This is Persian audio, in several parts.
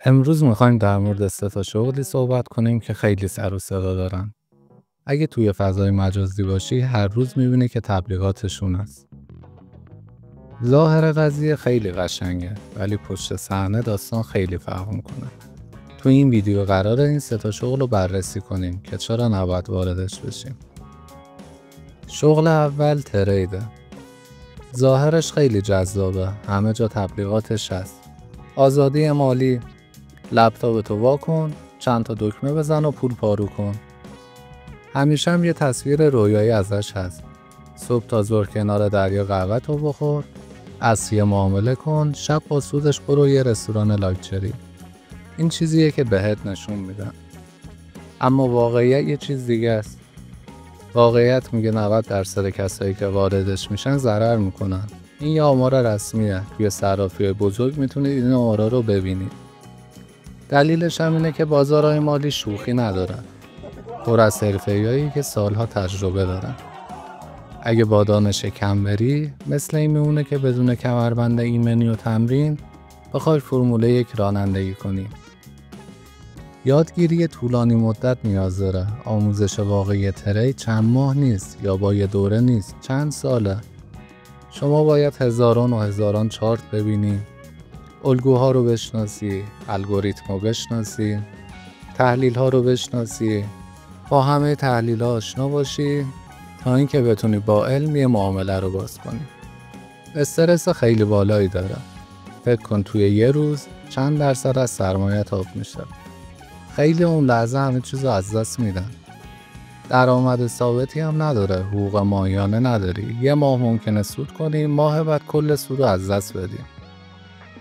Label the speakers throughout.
Speaker 1: امروز میخوایم در مورد 3 تا شغلی صحبت کنیم که خیلی سر و صدا دارن. اگه توی فضای مجازی باشی هر روز میبینی که تبلیغاتشون هست. ظاهر قضیه خیلی قشنگه ولی پشت صحنه داستان خیلی فرق میکنه. تو این ویدیو قراره این 3 تا شغل رو بررسی کنیم که چرا نباید واردش بشیم. شغل اول تریده. ظاهرش خیلی جذابه، همه جا تبلیغاتش هست. آزادی مالی، لپتاپتو وا کن، چند تا دکمه بزن و پول پارو کن. همیشه هم یه تصویر رویایی ازش هست. صبح تا ظهر کنار دریا قهوه‌تو بخور، عصریه معامله کن، شب با سودش برو یه رستوران لاکچری. این چیزیه که بهت نشون میدن. اما واقعیت یه چیز دیگه است. واقعیت میگه 90% کسایی که واردش میشن ضرر میکنن. این یه آمار رسمیه. توی صرافی‌های بزرگ میتونید این آمارا رو ببینید. دلیلش هم اینه که بازارهای مالی شوخی ندارن. پر از حرفه‌ایایی که سالها تجربه دارن. اگه با دانش کم بری، مثل این میمونه که بدون کمربند ایمنی و تمرین بخوای فرمول 1 رانندگی کنی. یادگیری طولانی مدت نیاز داره. آموزش واقعی ترید چند ماه نیست یا با یه دوره نیست، چند ساله. شما باید هزاران و هزاران چارت ببینی، الگوها رو بشناسی، الگوریتم رو بشناسی، تحلیل ها رو بشناسی، با همه تحلیل ها آشنا باشی تا اینکه بتونی با علم یه معامله رو باز کنی. استرس خیلی بالایی داره. فکر کن توی یه روز چند درصد از سرمایه‌ت آب میشه. خیلی اون لحظه همه چیزو از دست میدن. درآمد ثابتی هم نداره، حقوق ماهیانه نداری. یه ماه ممکنه سود کنی، ماه بعد کل سود رو از دست بدی.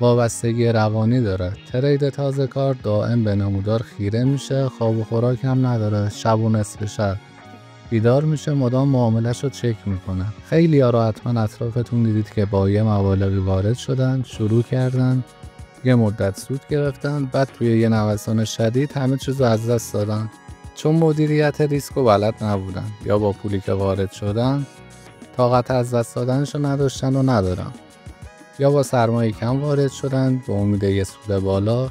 Speaker 1: وابستگی روانی داره. ترید تازه کار دائم به نمودار خیره میشه، خواب و خوراک هم نداره. شب و نصف شب بیدار میشه، مدام معاملش رو چک میکنه. خیلی ها رو حتما اطرافتون دیدید که با یه مبالغی وارد شدن، شروع کردن، یه مدت سود گرفتن، بعد توی یه نوسان شدید همه چیزو از دست دادن. چون مدیریت ریسک رو بلد نبودن یا با پولی که وارد شدن طاقت از دست دادنشو نداشتن و ندارن، یا با سرمایه کم وارد شدن به امید یه سود بالا،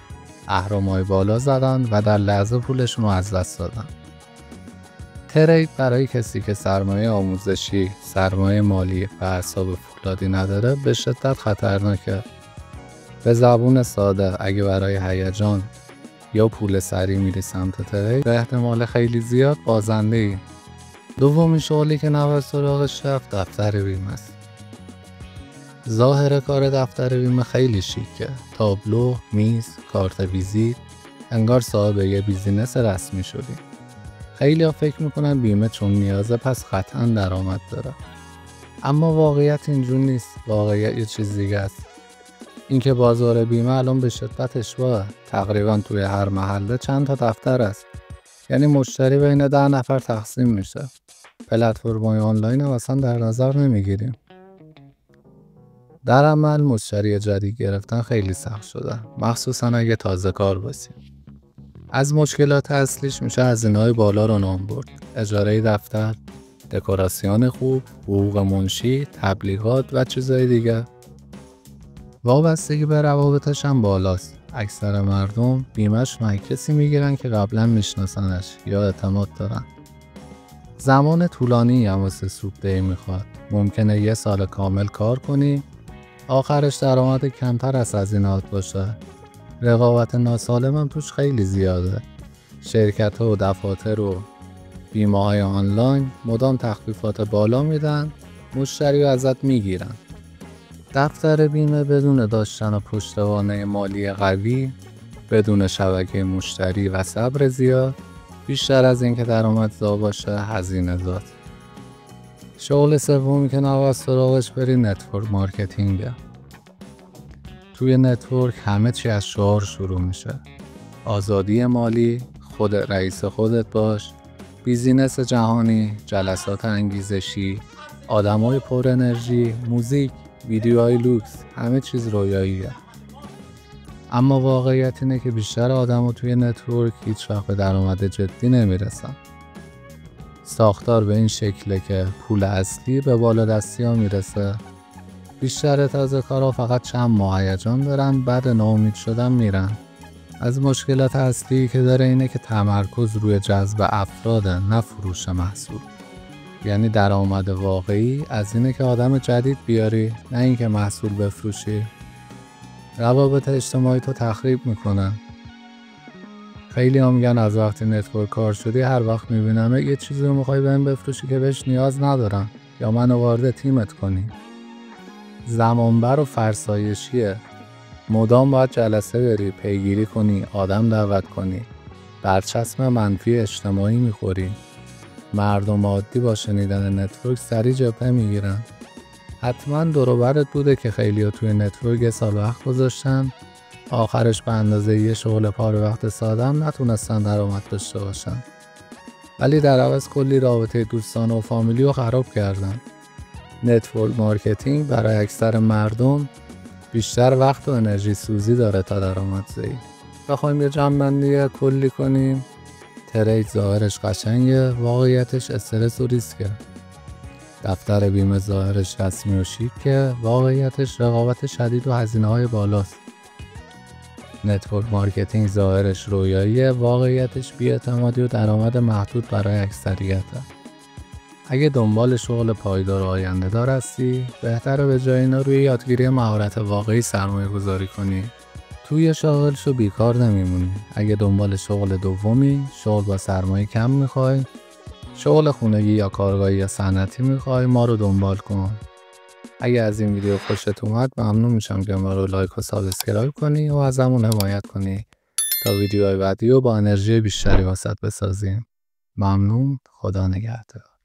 Speaker 1: اهرم‌های بالا زدن و در لحظه پولشون رو از دست دادن. ترید برای کسی که سرمایه آموزشی، سرمایه مالی و اعصاب فولادی نداره به شدت خطرناکه. به زبون ساده، اگه برای هیجان یا پول سریع میری سمت ترید، به احتمال خیلی زیاد بازنده‌ای. دومین شغلی که نباید سراغش رفت دفتر بیمه است. ظاهر کار دفتر بیمه خیلی شیکه. تابلو، میز، کارت ویزیت، انگار صاحب یه بیزینس رسمی شدی. خیلی ها فکر میکنن بیمه چون نیازه پس قطعا درآمد داره. اما واقعیت اینجور نیست. واقعیت یه چیز دیگه است. اینکه بازار بیمه الان به شدت اشباهه. تقریبا توی هر محله چند تا دفتر است. یعنی مشتری بین 10 نفر تقسیم میشه. پلتفرم‌های آنلاین هم اصلا در نظر نمیگیریم. در عمل مشتری جدید گرفتن خیلی سخت شده، مخصوصا اگه تازه کار باشی. از مشکلات اصلیش میشه هزینه‌های بالا رو نام برد. اجاره دفتر، دکوراسیون خوب، حقوق منشی، تبلیغات و چیزهای دیگه. وابستگی به روابطش هم بالاست. اکثر مردم بیمه‌ش رو کسی میگیرن که قبلا میشناسنش یا اعتماد دارن. زمان طولانی هم واسه سوددهی میخواد. ممکنه 1 سال کامل کار کنی، آخرش درآمد کمتر از هزینه‌ات باشه. رقابت ناسالم هم توش خیلی زیاده. شرکت‌ها و دفاتر و بیمه‌های آنلاین مدام تخفیفات بالا میدن، مشتری رو ازت میگیرن. دفتر بیمه بدون داشتن پشتوانه مالی قوی، بدون شبکه مشتری و صبر زیاد، بیشتر از اینکه درآمدزا باشه هزینه زاد. شغل سومی که نباید سراغش بری نتورک مارکتینگه. توی نتورک همه چی از شعار شروع میشه. آزادی مالی، خود رئیس خودت باش، بیزینس جهانی، جلسات انگیزشی، آدمای پر انرژی، موزیک، ویدیوهای لوکس، همه چیز رویاییه. اما واقعیت اینه که بیشتر آدم‌ها توی نتورک هیچ وقت به درآمد جدی نمیرسن. ساختار به این شکله که پول اصلی به بالادستی ها میرسه. بیشتر تازه کارا فقط چند ماه هیجان دارن، بعد ناامید شدن میرن. از مشکلات اصلی که داره اینه که تمرکز روی جذب افراده، نه فروش محصول. یعنی درآمد واقعی از اینه که آدم جدید بیاری، نه اینکه محصول بفروشی. روابط اجتماعی تو تخریب میکنن. خیلی هم میگن از وقتی نتورک کار شدی هر وقت میبینم یه چیزی رو میخوای بهم بفروشی که بهش نیاز ندارم یا منو وارد تیمت کنی. زمانبر و فرسایشیه. مدام باید جلسه بری، پیگیری کنی، آدم دعوت کنی. برچسب منفی اجتماعی میخوری. مردم عادی با شنیدن نتورک سریع جبهه میگیرن. حتما دور و برت بوده که خیلیا توی نتورک یه سال وقت گذاشتن، آخرش به اندازه یه شغل پاره وقت ساده هم نتونستن درآمد داشته باشن، ولی در عوض کلی رابطه دوستانه و فامیلی رو خراب کردن. نتورک مارکتینگ برای اکثر مردم بیشتر وقت و انرژی سوزی داره تا درآمدزایی. بخوایم یه جمع‌بندی کلی کنیم، ترید ظاهرش قشنگه، واقعیتش استرس و ریسکه. دفتر بیمه ظاهرش رسمی و شیکه، واقعیتش رقابت شدید و هزینه‌های بالاست. نتورک مارکتینگ ظاهرش رویاییه، واقعیتش بی‌اعتمادی و درآمد محدود برای اکثریته. اگه دنبال شغل پایدار و آینده دار هستی، بهتره به جای اینا روی یادگیری مهارت واقعی سرمایه گذاری کنی. توی شاغل شو بیکار نمیمونی. اگه دنبال شغل دومی، شغل با سرمایه کم میخوای، شغل خونگی یا کارگاهی یا صنعتی میخوای، ما رو دنبال کن. اگه از این ویدیو خوشت اومد ممنون میشم که ما رو لایک و سابسکرایب کنی و ازمون حمایت کنی تا ویدیوهای بعدی رو با انرژی بیشتری واسط بسازیم. ممنون. خدا نگهدار.